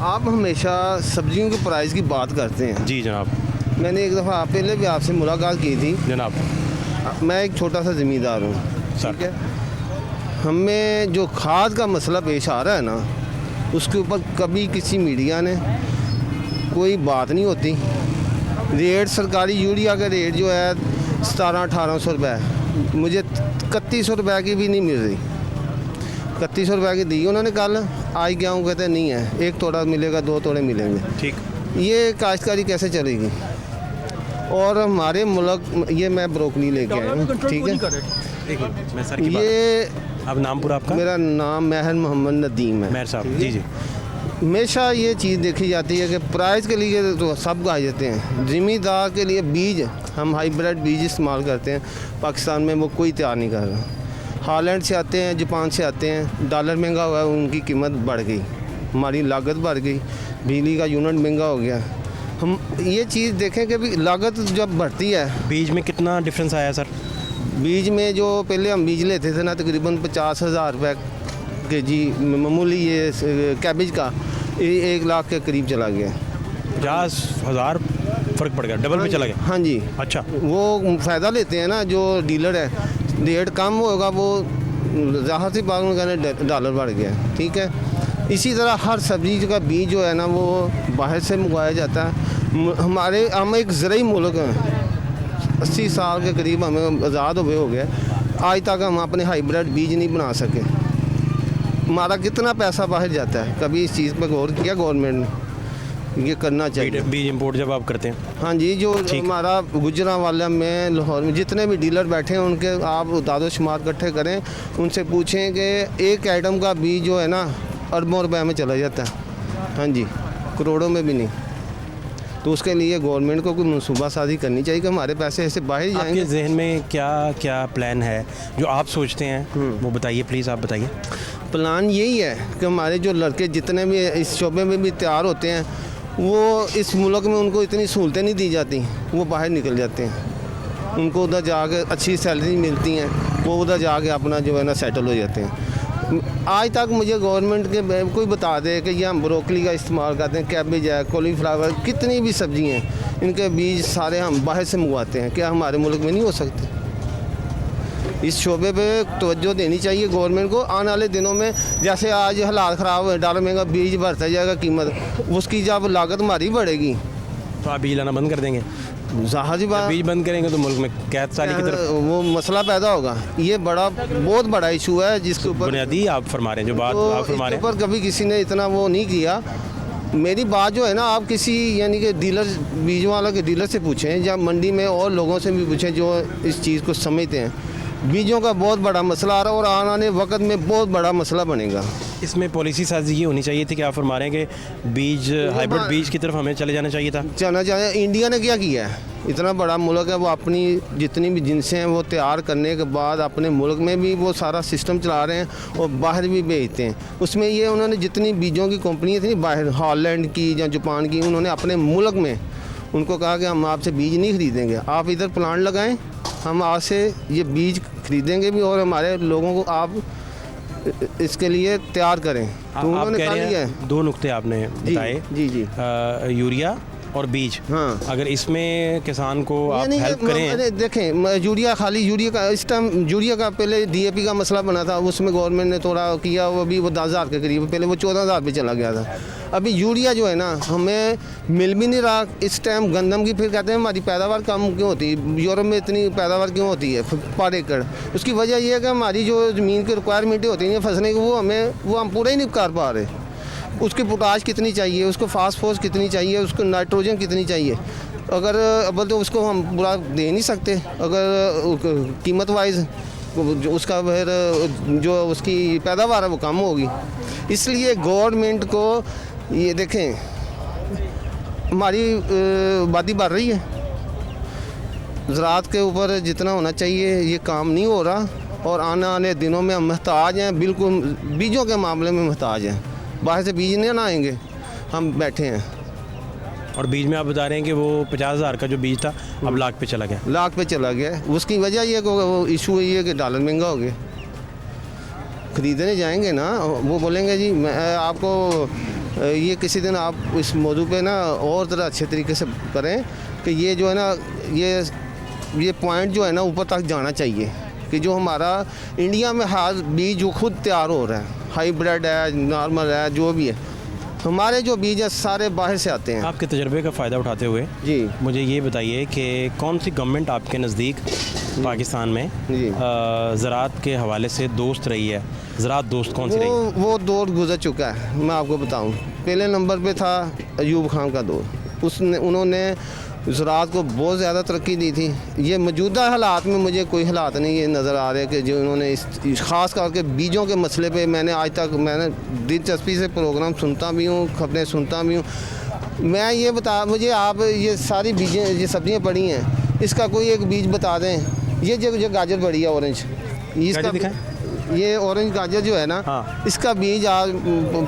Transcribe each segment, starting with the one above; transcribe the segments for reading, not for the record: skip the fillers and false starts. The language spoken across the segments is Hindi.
आप हमेशा सब्जियों के प्राइस की बात करते हैं। जी जनाब। मैंने एक दफ़ा पहले भी आपसे मुलाकात की थी। जनाब मैं एक छोटा सा ज़मींदार हूँ, सर। ठीक है। हमें जो खाद का मसला पेश आ रहा है ना, उसके ऊपर कभी किसी मीडिया ने कोई बात नहीं होती। रेट सरकारी यूरिया का रेट जो है 1700-1800 रुपये, मुझे 3100 रुपये की भी नहीं मिल रही। 3100 रुपये की दी उन्होंने कल, आज क्या हूँ कहते हैं नहीं है, एक तोड़ा मिलेगा, 2 तोड़े मिलेंगे। ठीक। ये काश्तकारी कैसे चलेगी? और हमारे मुल्क ये मैं ब्रोकली लेके आया हूँ, ठीक है। एक मिनट, मैं सर की ये अब नाम पूरा आपका? मेरा नाम महर मोहम्मद नदीम है। मेहर साहब, जी जी। हमेशा ये चीज़ देखी जाती है कि प्राइस के लिए तो सब गा जाते हैं, ज़मींदार के लिए बीज हम हाइब्रिड बीज इस्तेमाल करते हैं, पाकिस्तान में वो कोई तैयार नहीं कर रहा। हॉलैंड से आते हैं, जापान से आते हैं, डॉलर महंगा हुआ है, उनकी कीमत बढ़ गई, हमारी लागत बढ़ गई, बिजली का यूनिट महंगा हो गया। हम ये चीज़ देखें कि भी लागत जब बढ़ती है। बीज में कितना डिफरेंस आया सर? बीज में जो पहले हम बीज लेते थे ना, तकरीबन 50,000 रुपये के जी मामूली ये कैबेज का 1 लाख के करीब चला गया। 50,000 फ़र्क पड़ गया, डबल पे चला गया। हाँ जी। अच्छा। वो फ़ायदा लेते हैं ना जो डीलर है, रेट कम होगा वो ज़ाहिर सी बात उनका डॉलर बढ़ गया, ठीक है। इसी तरह हर सब्ज़ी का बीज जो है ना वो बाहर से मंगवाया जाता है। हम एक ज़रूरी मुल्क हैं, 80 साल के करीब हमें आज़ाद हुए हो गया, आज तक हम अपने हाइब्रिड बीज नहीं बना सके। हमारा कितना पैसा बाहर जाता है, कभी इस चीज़ पर गौर किया गवर्नमेंट ने? ये करना चाहिए। बीज इंपोर्ट जब आप करते हैं? हाँ जी, जो हमारा गुजरांवाला में, लाहौर में जितने भी डीलर बैठे हैं उनके आप दादो शुमार इकट्ठे करें, उनसे पूछें कि एक आइटम का बीज जो है ना अरबों रुपए में चला जाता है। हाँ जी, करोड़ों में भी नहीं। तो उसके लिए गवर्नमेंट को कोई मनसूबा साजी करनी चाहिए कि हमारे पैसे ऐसे बाहर जाएंगे। आपके जहन में क्या क्या प्लान है जो आप सोचते हैं, वो बताइए प्लीज़, आप बताइए। प्लान यही है कि हमारे जो लड़के जितने भी इस शोबे में भी तैयार होते हैं, वो इस मुल्क में उनको इतनी सहूलतें नहीं दी जाती, वो बाहर निकल जाते हैं, उनको उधर जाके अच्छी सैलरी मिलती हैं, वो उधर जाके अपना जो है ना सेटल हो जाते हैं। आज तक मुझे गवर्नमेंट के कोई बता दे कि ये हम ब्रोकली का इस्तेमाल करते हैं, कैबेज है, कॉलीफ्लावर, कितनी भी सब्ज़ी हैं, इनके बीज सारे हम बाहर से मंगवाते हैं, क्या हमारे मुल्क में नहीं हो सकते? इस शोबे पे तवज्जो देनी चाहिए गवर्नमेंट को। आने वाले दिनों में जैसे आज हालात ख़राब हुए, डॉलर महंगा, बीज बढ़ता जाएगा कीमत, उसकी जब लागत हमारी बढ़ेगी तो आप बीज लाना बंद कर देंगे? ज़ाहिर सी बात, बीज बंद करेंगे तो मुल्क में कैद साली की तरफ वो मसला पैदा होगा। ये बहुत बड़ा इशू है जिसके ऊपर बुनियादी आप फरमा रहे हैं, जो बात तो आप फरमा रहे हैं, ऊपर कभी किसी ने इतना वो नहीं किया। मेरी बात जो है ना, आप किसी यानी कि डीलर, बीज वाला के डीलर से पूछें या मंडी में और लोगों से भी पूछें जो इस चीज़ को समझते हैं। बीजों का बहुत बड़ा मसला आ रहा है और आने वाले वक्त में बहुत बड़ा मसला बनेगा। इसमें पॉलिसी साजी ये होनी चाहिए थी कि आप फरमा रहे हैं कि बीज हाइब्रिड बीज की तरफ हमें चले जाना चाहिए था। जाना चाहिए। इंडिया ने क्या किया है? इतना बड़ा मुल्क है, वो अपनी जितनी भी जिनसें हैं वो तैयार करने के बाद अपने मुल्क में भी वो सारा सिस्टम चला रहे हैं और बाहर भी भेजते हैं। उसमें ये उन्होंने जितनी बीजों की कंपनियाँ थी बाहर, हॉलैंड की या जापान की, उन्होंने अपने मुल्क में उनको कहा कि हम आपसे बीज नहीं खरीदेंगे, आप इधर प्लांट लगाएं, हम आज से ये बीज खरीदेंगे भी और हमारे लोगों को आप इसके लिए तैयार करें। तो उन्होंने कह कर रहे लिया हैं, है। 2 नुक्ते आपने बताए। जी जी। यूरिया और बीज, हाँ। अगर इसमें किसान को आप हेल्प करें। देखें, यूरिया खाली यूरिया का इस टाइम यूरिया का पहले DAP का मसला बना था, उसमें गवर्नमेंट ने थोड़ा किया, वो भी वो 10,000 के करीब, पहले वो 14,000 पे चला गया था। अभी यूरिया जो है ना हमें मिल भी नहीं रहा इस टाइम। गंदम की फिर कहते हैं हमारी पैदावार कम क्यों होती है, यूरोप में इतनी पैदावार क्यों होती है पर एकड़? उसकी वजह यह है कि हमारी जो ज़मीन की रिक्वायरमेंट होती है फसलें की, वो हम पूरा ही नहीं कर पा रहे। उसकी पोटाश कितनी चाहिए, उसको फास्फोरस कितनी चाहिए, उसको नाइट्रोजन कितनी चाहिए, अगर अब तो उसको हम पूरा दे नहीं सकते अगर कीमत वाइज उसका फिर जो उसकी पैदावार है वो कम होगी। इसलिए गवर्नमेंट को ये देखें, हमारी आबादी बढ़ रही है, ज़राअत के ऊपर जितना होना चाहिए ये काम नहीं हो रहा और आने वाले दिनों में हम महताज हैं, बिल्कुल बीजों के मामले में महताज हैं। बाहर से बीज नहीं ना आएंगे, हम बैठे हैं। और बीज में आप बता रहे हैं कि वो 50,000 का जो बीज था अब लाख पे चला गया। लाख पे चला गया। उसकी वजह ये कि वो इशू ये है कि डॉलर महंगा हो गया। खरीदने जाएंगे ना, वो बोलेंगे जी मैं आपको ये किसी दिन आप इस मौजू पे ना और ज़रा अच्छे तरीके से करें कि ये जो है ना ये पॉइंट जो है ना ऊपर तक जाना चाहिए कि जो हमारा इंडिया में हर बीज जो खुद तैयार हो रहा है, हाइब्रिड है, नॉर्मल है, जो भी है, हमारे जो बीज है सारे बाहर से आते हैं। आपके तजर्बे का फ़ायदा उठाते हुए जी मुझे ये बताइए कि कौन सी गवर्नमेंट आपके नज़दीक पाकिस्तान में जी। ज़राअत के हवाले से दोस्त रही है, ज़राअत दोस्त कौन सी रही है? वो दौर गुजर चुका है। मैं आपको बताऊं, पहले नंबर पे था अयूब खान का दौर। उन्होंने ज़राअत को बहुत ज़्यादा तरक्की दी थी। ये मौजूदा हालात में मुझे कोई हालात नहीं ये नज़र आ रहे कि जो उन्होंने इस ख़ास करके बीजों के मसले पे मैंने आज तक दिलचस्पी से प्रोग्राम सुनता भी हूँ, खबरें सुनता भी हूँ। मैं ये मुझे आप ये सारी बीजें, ये सब्जियाँ पड़ी हैं, इसका कोई एक बीज बता दें। ये जो गाजर पड़ी है ऑरेंज, इसका ये ऑरेंज गाजर जो है ना, हाँ। इसका बीज आज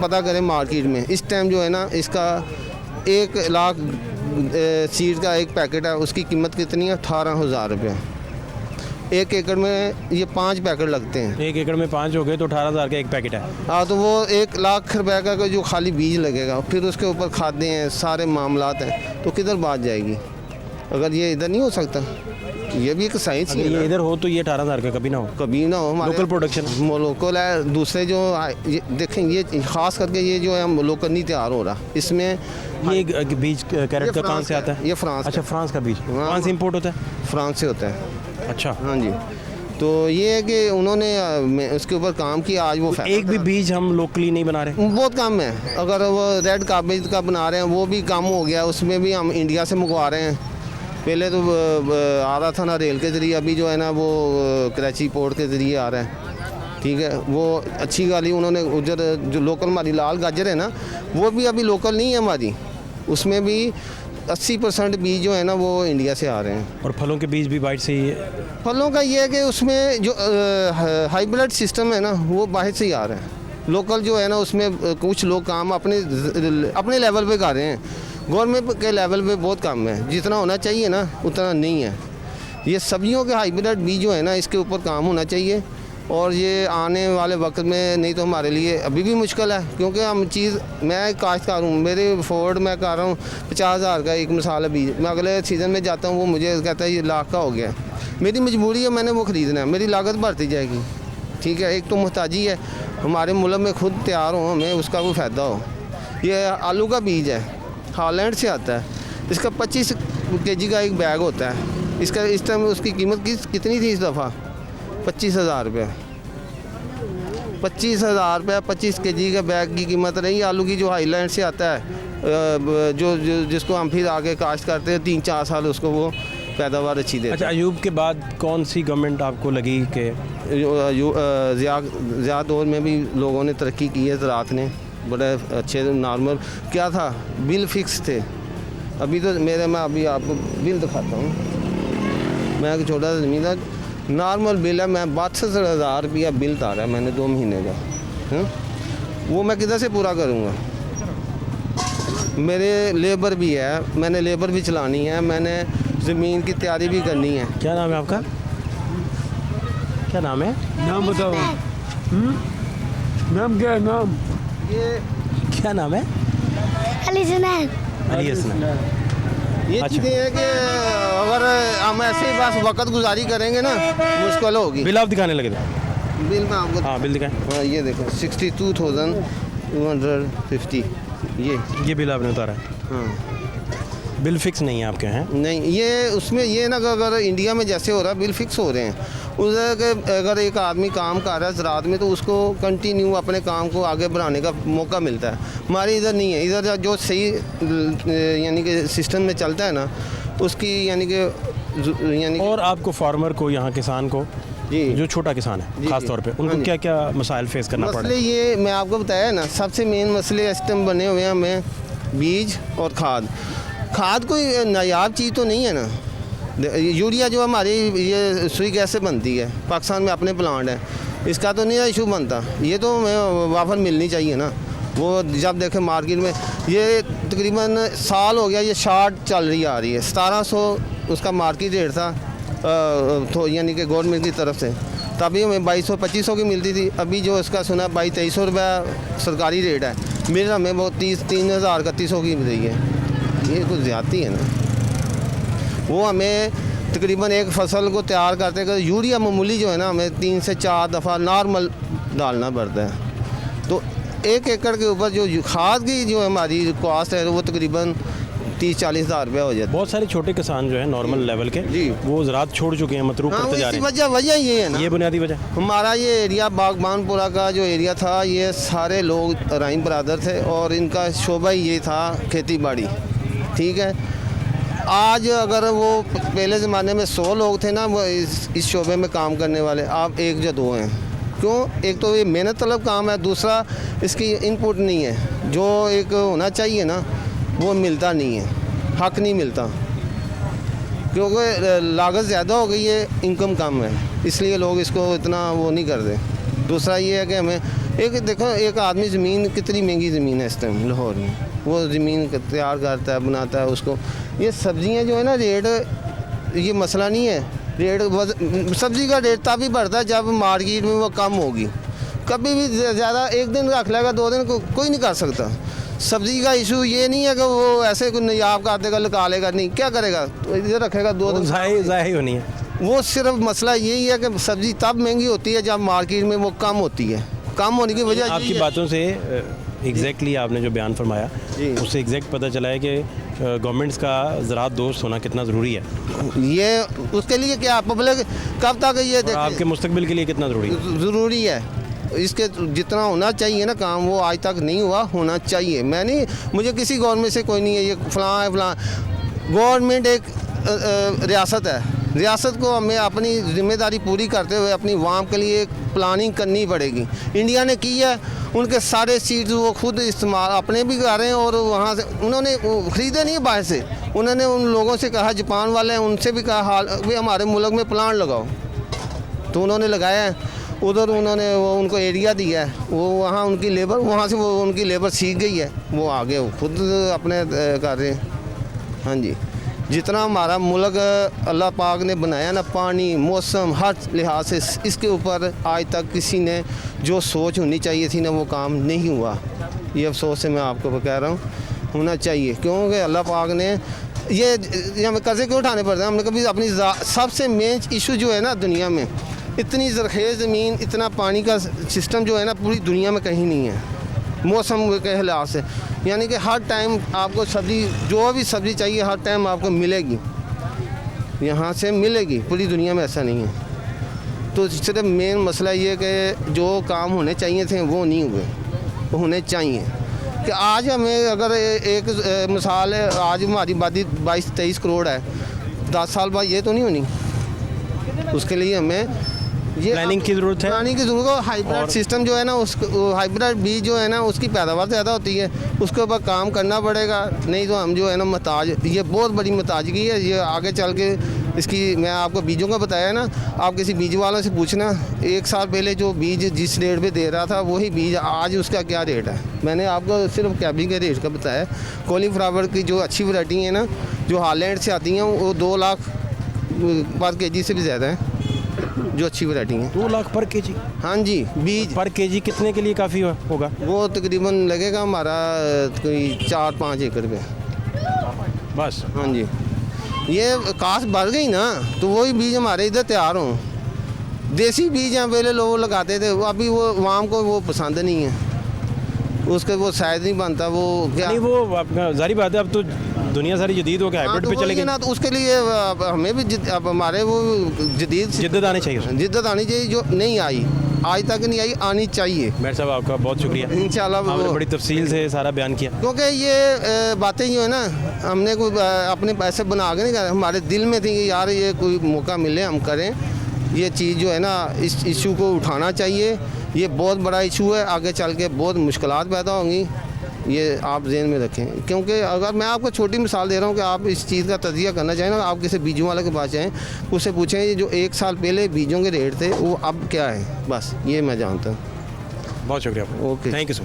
पता करें मार्केट में इस टाइम जो है ना, इसका 1 लाख सीड का एक पैकेट है, उसकी कीमत कितनी है? 18,000 रुपये। 1 एकड़ में ये 5 पैकेट लगते हैं। 1 एकड़ में 5 हो गए तो 18,000 का एक पैकेट है। हाँ, तो वो 1 लाख रुपये का जो खाली बीज लगेगा, फिर उसके ऊपर खादें हैं, सारे मामलात हैं, तो किधर बात जाएगी? अगर ये इधर नहीं हो सकता, ये भी एक साइंस ही है। ये इधर हो तो ये 18,000 का कभी ना हो, कभी ना हो। हमारे लोकल प्रोडक्शन, लोकल है। दूसरे जो देखें, ये ख़ास करके ये जो है लोकल नहीं तैयार हो रहा। इसमें ये बीज कैरेट का कहाँ से आता है? ये फ्रांस। अच्छा, फ्रांस का बीज कहाँ से इंपोर्ट होता है? फ्रांस से होता है। अच्छा, हाँ जी। तो ये है कि उन्होंने उसके ऊपर काम किया। आज वो एक भी बीज हम लोकली नहीं बना रहे? बहुत कम है। अगर वो रेड काबिज का बना रहे हैं, वो भी कम हो गया। उसमें भी हम इंडिया से मंगवा रहे हैं। पहले तो आ रहा था ना रेल के ज़रिए, अभी जो है ना वो कराची पोर्ट के ज़रिए आ रहा है। ठीक है, वो अच्छी गाली उन्होंने उधर जो लोकल हमारी लाल गाजर है ना, वो भी अभी लोकल नहीं है हमारी। उसमें भी 80% बीज जो है ना वो इंडिया से आ रहे हैं। और फलों के बीज भी बाहर से ही है? फलों का ये है कि उसमें जो हाइब्रिड सिस्टम है ना, वो बाहर से ही आ रहा है। लोकल जो है ना, उसमें कुछ लोग काम अपने लेवल पे कर रहे हैं। गवर्नमेंट के लेवल पे बहुत कम है। जितना होना चाहिए ना, उतना नहीं है। ये सब्जियों के हाइब्रिड बीज जो है ना, इसके ऊपर काम होना चाहिए। और ये आने वाले वक्त में नहीं तो हमारे लिए अभी भी मुश्किल है, क्योंकि हम चीज़, मैं काश्तकार हूँ, मेरे फोर्ड मैं कर रहा हूँ 50,000 का एक मिसाल बीज। मैं अगले सीज़न में जाता हूँ, वो मुझे कहता है ये लाख का हो गया। मेरी मजबूरी है, मैंने वो ख़रीदना है, मेरी लागत बढ़ती जाएगी। ठीक है, एक तो मोहताजी है, हमारे मुल्क में खुद तैयार हो, हमें उसका कोई फ़ायदा हो। ये आलू का बीज है, हॉलैंड से आता है। इसका 25 kg का एक बैग होता है। इसका इस टाइम उसकी कीमत कितनी थी इस दफ़ा? 25,000 रुपये। 25,000 रुपये 25 kg का बैग की कीमत रही। आलू की जो हाईलैंड से आता है, जो जिसको हम फिर आगे काश्त करते हैं, 3-4 साल उसको वो पैदावार अच्छी देती है। अच्छा, अयूब के बाद कौन सी गवर्नमेंट आपको लगी कि ज़िया दौर में भी लोगों ने तरक्की की है, ज़राअत ने बड़े अच्छे नॉर्मल क्या था, बिल फिक्स थे। अभी तो मैं अभी आपको बिल दिखाता हूँ। मैं एक छोटा सा ज़मींदार, नॉर्मल बिल है, मैं 62,000 रुपया बिल तारा है मैंने 2 महीने का। वो मैं किधर से पूरा करूँगा? मेरे लेबर भी है, मैंने लेबर भी चलानी है, मैंने ज़मीन की तैयारी भी करनी है। क्या नाम है आपका? क्या नाम है? नाम बताओ। नाम क्या है? नाम ये क्या नाम है? अली जुनैन। अली हसन। ये अच्छा। चीज़ें हैं कि अगर हम ऐसे ही बस वक्त गुजारी करेंगे ना, मुश्किल होगी। बिल आप दिखाने लगे थे? बिल में आपको, हाँ, बिल दिखाएं। हाँ, ये देखो 62,250 ये बिल आपने उतारा है? हाँ। बिल फिक्स नहीं है आपके हैं? नहीं, ये उसमें ये ना कि अगर इंडिया में जैसे हो रहा है बिल फिक्स हो रहे हैं, उधर अगर एक आदमी काम कर रहा है ज़राअत में तो उसको कंटिन्यू अपने काम को आगे बढ़ाने का मौका मिलता है। हमारे इधर नहीं है। इधर जो सही यानी कि सिस्टम में चलता है ना, उसकी यानी कि और आपको फार्मर को, यहाँ किसान को, जी, जो छोटा किसान है जी, खास जी। तौर पे, हाँ उनको जी। क्या क्या मसाइल फेस करना पड़ मसले रहा है? ये मैं आपको बताया ना, सबसे मेन मसले इस टाइम बने हुए हैं हमें बीज और खाद। खाद कोई नायाब चीज़ तो नहीं है ना। यूरिया जो हमारी ये सुई गैस से बनती है, पाकिस्तान में अपने प्लांट है, इसका तो नहीं इशू बनता। ये तो हमें वाफर मिलनी चाहिए ना। वो जब देखें मार्केट में ये तकरीबन साल हो गया, ये शार्ट चल रही आ रही है। 1700 उसका मार्केट रेट था, तो यानी कि गवर्नमेंट की तरफ से, तभी हमें 2200-2500 की मिलती थी। अभी जो इसका सुना 2200-2300 रुपया सरकारी रेट है। मिल हमें वो 3,031 की रही है। ये कुछ ज़्यादती है ना। वो हमें तकरीबन एक फसल को तैयार करते करते यूरिया मामूली जो है ना हमें 3 से 4 दफ़ा नॉर्मल डालना पड़ता है। तो 1 एकड़ के ऊपर जो खाद की जो हमारी कॉस्ट है वो तकरीबन 30-40 हज़ार रुपया हो जाता है। बहुत सारे छोटे किसान जो है नॉर्मल लेवल के जी। वो ज़राअत छोड़ चुके हैं, मतरूक हाँ, करते जा इसी रहे हैं। वजह ये है ना। ये बुनियादी वजह। हमारा ये एरिया बागबानपुरा का जो एरिया था ये सारे लोग राइन बरादर थे और इनका शोबा ही ये था खेती बाड़ी, ठीक है। आज अगर वो पहले ज़माने में 100 लोग थे ना वो इस शोबे में काम करने वाले, आप 1 या 2 हैं। क्यों? एक तो ये मेहनत तलब काम है, दूसरा इसकी इनपुट नहीं है। जो एक होना चाहिए ना वो मिलता नहीं है, हक नहीं मिलता, क्योंकि लागत ज़्यादा हो गई है, इनकम कम है, इसलिए लोग इसको इतना वो नहीं करते। दूसरा ये है कि हमें एक देखो एक आदमी ज़मीन कितनी महंगी ज़मीन है इस टाइम लाहौर में, वो ज़मीन तैयार करता है, बनाता है उसको। ये सब्ज़ियाँ जो है ना रेट, ये मसला नहीं है रेट, सब्ज़ी का रेट तभी बढ़ता है जब मार्केट में वो कम होगी। कभी भी ज़्यादा एक दिन रख लेगा 2 दिन को कोई नहीं कर सकता। सब्ज़ी का इशू ये नहीं है कि वो ऐसे कोई नायाब कर देगा, लगा लेगा, नहीं, क्या करेगा, तो इधर रखेगा 2 दिन, ज़ाही होनी है। वो सिर्फ मसला यही है कि सब्ज़ी तब महंगी होती है जब मार्केट में वो कम होती है। कम होने की वजह आपकी यही है। बातों से एग्जैक्टली आपने जो बयान फरमाया जी। उससे एग्जैक्ट पता चला है कि गवर्नमेंट्स का ज़राअत दोस्त होना कितना ज़रूरी है, ये उसके लिए क्या पब्लिक कब तक ये और आपके मुस्तकबिल के लिए कितना ज़रूरी है। ज़रूरी है। इसके जितना होना चाहिए ना काम वो आज तक नहीं हुआ, होना चाहिए। मैं नहीं, मुझे किसी गवर्नमेंट से कोई नहीं है ये फलां है फलां। गवर्नमेंट एक रियासत है, रियासत को हमें अपनी जिम्मेदारी पूरी करते हुए अपनी वाम के लिए एक प्लानिंग करनी पड़ेगी। इंडिया ने की है, उनके सारे सीड्स वो खुद इस्तेमाल अपने भी कर रहे हैं और वहाँ से उन्होंने ख़रीदे नहीं बाहर से। उन्होंने उन लोगों से कहा, जापान वाले हैं उनसे भी कहा हाल वे हमारे मुल्क में प्लांट लगाओ, तो उन्होंने लगाया है। उधर उन्होंने वो उनको एरिया दिया है, वो वहाँ उनकी लेबर, वहाँ से वो उनकी लेबर सीख गई है, वो आगे वो खुद अपने कर रहे हैं। हाँ जी, जितना हमारा मुल्क अल्लाह पाक ने बनाया ना, पानी मौसम हर लिहाज से, इसके ऊपर आज तक किसी ने जो सोच होनी चाहिए थी ना वो काम नहीं हुआ। ये अफसोस से मैं आपको कह रहा हूँ, होना चाहिए, क्योंकि अल्लाह पाक ने ये हमें कर्जे क्यों उठाने पड़ते हैं। हमने कभी अपनी सबसे मेन इशू जो है ना दुनिया में, इतनी ज़रखेज़ ज़मीन, इतना पानी का सिस्टम जो है ना पूरी दुनिया में कहीं नहीं है, मौसम के हिसाब से। यानी कि हर टाइम आपको सब्ज़ी, जो भी सब्ज़ी चाहिए हर टाइम आपको मिलेगी, यहाँ से मिलेगी, पूरी दुनिया में ऐसा नहीं है। तो सिर्फ मेन मसला ये कि जो काम होने चाहिए थे वो नहीं हुए, वो होने चाहिए। कि आज हमें अगर एक मिसाल है, आज हमारी आबादी 22-23 करोड़ है, 10 साल बाद ये तो नहीं होनी। उसके लिए हमें ये प्लानिंग की ज़रूरत है, प्लानिंग की ज़रूरत है। हाइब्रिड सिस्टम जो है ना, उसको हाइब्रिड बीज जो है ना उसकी पैदावार ज़्यादा होती है, उसके ऊपर काम करना पड़ेगा, नहीं तो हम जो है ना महताज, ये बहुत बड़ी महताजगी है। ये आगे चल के इसकी, मैं आपको बीजों का बताया ना, आप किसी बीज वालों से पूछना 1 साल पहले जो बीज जिस रेट पे दे रहा था वही बीज आज उसका क्या रेट है। मैंने आपको सिर्फ कैबी के रेट का बताया। कॉलीफ्लावर की जो अच्छी वैरायटी है ना, जो हालैंड से आती हैं, वो 2 लाख पर केजी से भी ज़्यादा है, जो अच्छी वैरायटी है। 2 लाख पर केजी? हाँ जी, बीज पर केजी कितने के लिए काफ़ी होगा? वो तकरीबन लगेगा हमारा कोई 4-5 एकड़ पे बस। हाँ जी, ये कास्ट बढ़ गई ना, तो वही बीज हमारे इधर तैयार हों। देसी बीज हैं पहले लोग लगाते थे, अभी वो वाम को वो पसंद नहीं है, उसके वो शायद नहीं बनता, वो क्या नहीं, वो आपका जारी बात है, अब तो दुनिया सारी जदीद हो गया, हाँ, हाइब्रिड तो पे चले वही है गए ना, तो उसके लिए हमें भी अब हमारे वो जदीद जिद्दत आनी चाहिए उसमें। जिद्दत आनी चाहिए, जो नहीं आई आज तक नहीं आई, आनी चाहिए। मेयर साहब आपका बहुत शुक्रिया, इंशाल्लाह। आपने बड़ी तफसील से सारा बयान किया। क्योंकि ये बातें जो है ना, हमने कोई अपने पैसे बना के नहीं कर, हमारे दिल में थी कि यार ये कोई मौका मिले हम करें। ये चीज़ जो है ना, इस इशू को उठाना चाहिए, ये बहुत बड़ा इशू है, आगे चल के बहुत मुश्किलात पैदा होंगी, ये आप ज़हन में रखें। क्योंकि अगर मैं आपको छोटी मिसाल दे रहा हूँ कि आप इस चीज़ का तजिया करना चाहें ना, आप किसी बीजों वाले के पास जाएँ, उससे पूछें ये जो 1 साल पहले बीजों के रेट थे वो अब क्या है, बस ये मैं जानता हूँ। बहुत शुक्रिया, ओके। Thank you sir.